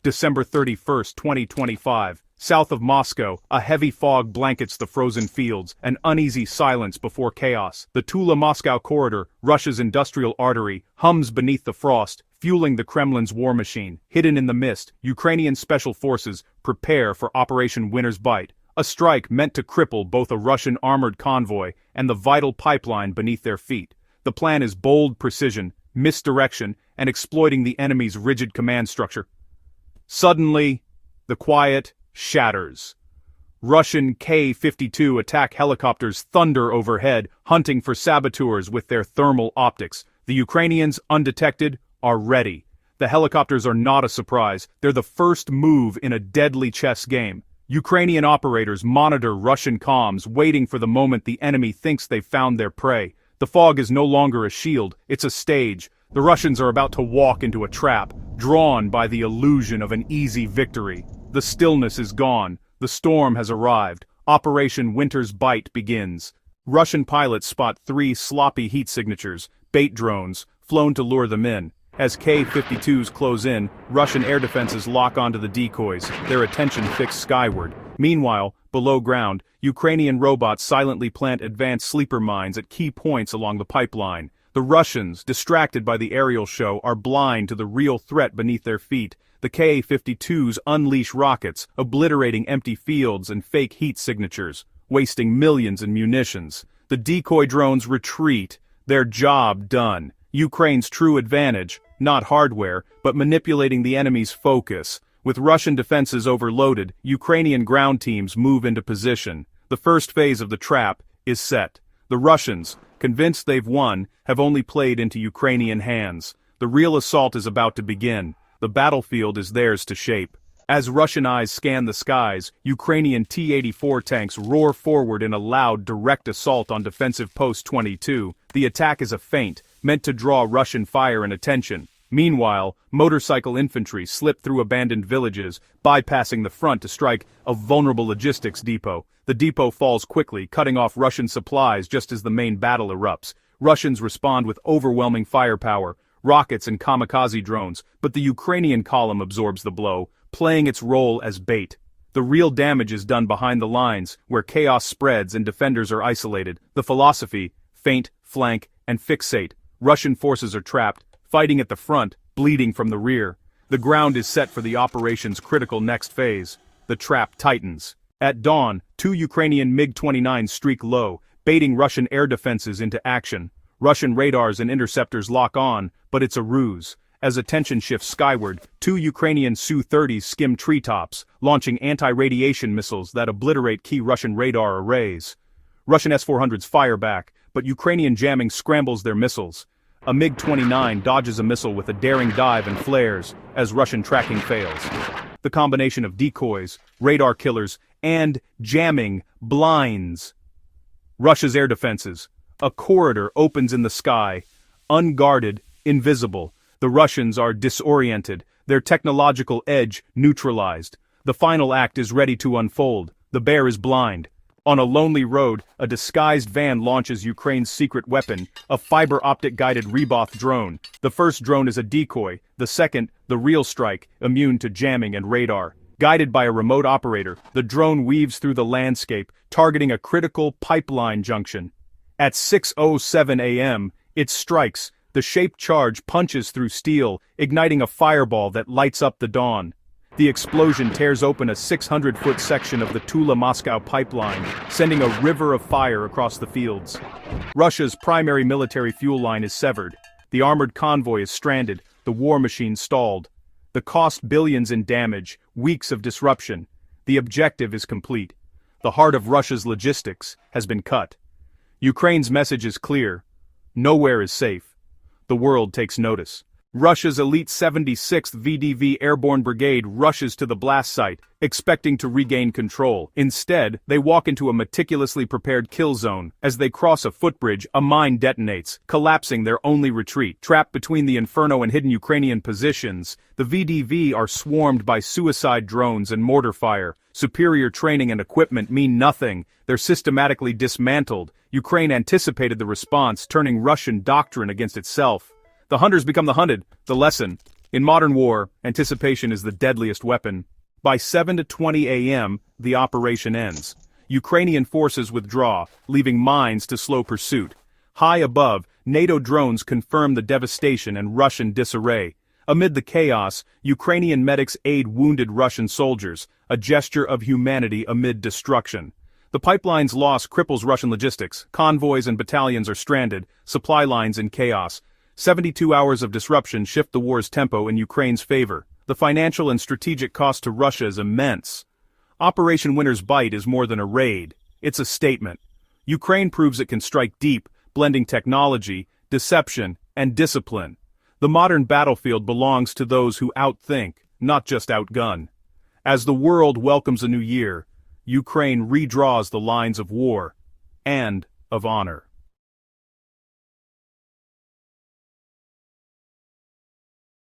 December 31, 2025. South of Moscow, a heavy fog blankets the frozen fields, an uneasy silence before chaos. The Tula-Moscow corridor, Russia's industrial artery, hums beneath the frost, fueling the Kremlin's war machine. Hidden in the mist, Ukrainian special forces prepare for Operation Winter's Bite, a strike meant to cripple both a Russian armored convoy and the vital pipeline beneath their feet. The plan is bold precision, misdirection, and exploiting the enemy's rigid command structure. Suddenly, the quiet shatters. Russian K-52 attack helicopters thunder overhead, hunting for saboteurs with their thermal optics. The Ukrainians, undetected, are ready. The helicopters are not a surprise, they're the first move in a deadly chess game. Ukrainian operators monitor Russian comms, waiting for the moment the enemy thinks they've found their prey. The fog is no longer a shield, it's a stage. The Russians are about to walk into a trap, drawn by the illusion of an easy victory. The stillness is gone, the storm has arrived, Operation Winter's Bite begins. Russian pilots spot 3 sloppy heat signatures, bait drones, flown to lure them in. As K-52s close in, Russian air defenses lock onto the decoys, their attention fixed skyward. Meanwhile, below ground, Ukrainian robots silently plant advanced sleeper mines at key points along the pipeline. The Russians, distracted by the aerial show, are blind to the real threat beneath their feet. The Ka-52s unleash rockets, obliterating empty fields and fake heat signatures, wasting millions in munitions. The decoy drones retreat, their job done. Ukraine's true advantage, not hardware, but manipulating the enemy's focus. With Russian defenses overloaded, Ukrainian ground teams move into position. The first phase of the trap is set. The Russians, convinced they've won, have only played into Ukrainian hands. The real assault is about to begin. The battlefield is theirs to shape. As Russian eyes scan the skies, Ukrainian T-84 tanks roar forward in a loud, direct assault on defensive post 22. The attack is a feint, meant to draw Russian fire and attention. Meanwhile, motorcycle infantry slip through abandoned villages, bypassing the front to strike a vulnerable logistics depot. The depot falls quickly, cutting off Russian supplies just as the main battle erupts. Russians respond with overwhelming firepower, rockets and kamikaze drones, but the Ukrainian column absorbs the blow, playing its role as bait. The real damage is done behind the lines, where chaos spreads and defenders are isolated. The philosophy: feint, flank, and fixate. Russian forces are trapped, fighting at the front, bleeding from the rear. The ground is set for the operation's critical next phase. The trap tightens. At dawn, 2 Ukrainian MiG-29s streak low, baiting Russian air defenses into action. Russian radars and interceptors lock on, but it's a ruse. As attention shifts skyward, 2 Ukrainian Su-30s skim treetops, launching anti-radiation missiles that obliterate key Russian radar arrays. Russian S-400s fire back, but Ukrainian jamming scrambles their missiles. A MiG-29 dodges a missile with a daring dive and flares, as Russian tracking fails. The combination of decoys, radar killers, and jamming blinds Russia's air defenses. A corridor opens in the sky, unguarded, invisible. The Russians are disoriented, their technological edge neutralized. The final act is ready to unfold. The bear is blind. On a lonely road, a disguised van launches Ukraine's secret weapon, a fiber-optic guided Reboth drone. The first drone is a decoy, the second, the real strike, immune to jamming and radar. Guided by a remote operator, the drone weaves through the landscape, targeting a critical pipeline junction. At 6:07 a.m., it strikes. The shaped charge punches through steel, igniting a fireball that lights up the dawn. The explosion tears open a 600-foot section of the Tula-Moscow pipeline, sending a river of fire across the fields. Russia's primary military fuel line is severed. The armored convoy is stranded, the war machine stalled. The cost billions in damage, weeks of disruption. The objective is complete. The heart of Russia's logistics has been cut. Ukraine's message is clear. Nowhere is safe. The world takes notice. Russia's elite 76th VDV Airborne Brigade rushes to the blast site, expecting to regain control. Instead, they walk into a meticulously prepared kill zone. As they cross a footbridge, a mine detonates, collapsing their only retreat. Trapped between the Inferno and hidden Ukrainian positions, the VDV are swarmed by suicide drones and mortar fire. Superior training and equipment mean nothing. They're systematically dismantled. Ukraine anticipated the response, turning Russian doctrine against itself. The hunters become the hunted. The lesson: In modern war, anticipation is the deadliest weapon. By 7:20 a.m., the operation ends. Ukrainian forces withdraw, leaving mines to slow pursuit. High above, NATO drones confirm the devastation and Russian disarray. Amid the chaos, Ukrainian medics aid wounded Russian soldiers, a gesture of humanity amid destruction. The pipeline's loss cripples Russian logistics, convoys and battalions are stranded, supply lines in chaos. 72 hours of disruption shift the war's tempo in Ukraine's favor. The financial and strategic cost to Russia is immense. Operation Winter's Bite is more than a raid, it's a statement. Ukraine proves it can strike deep, blending technology, deception, and discipline. The modern battlefield belongs to those who outthink, not just outgun. As the world welcomes a new year, Ukraine redraws the lines of war and of honor.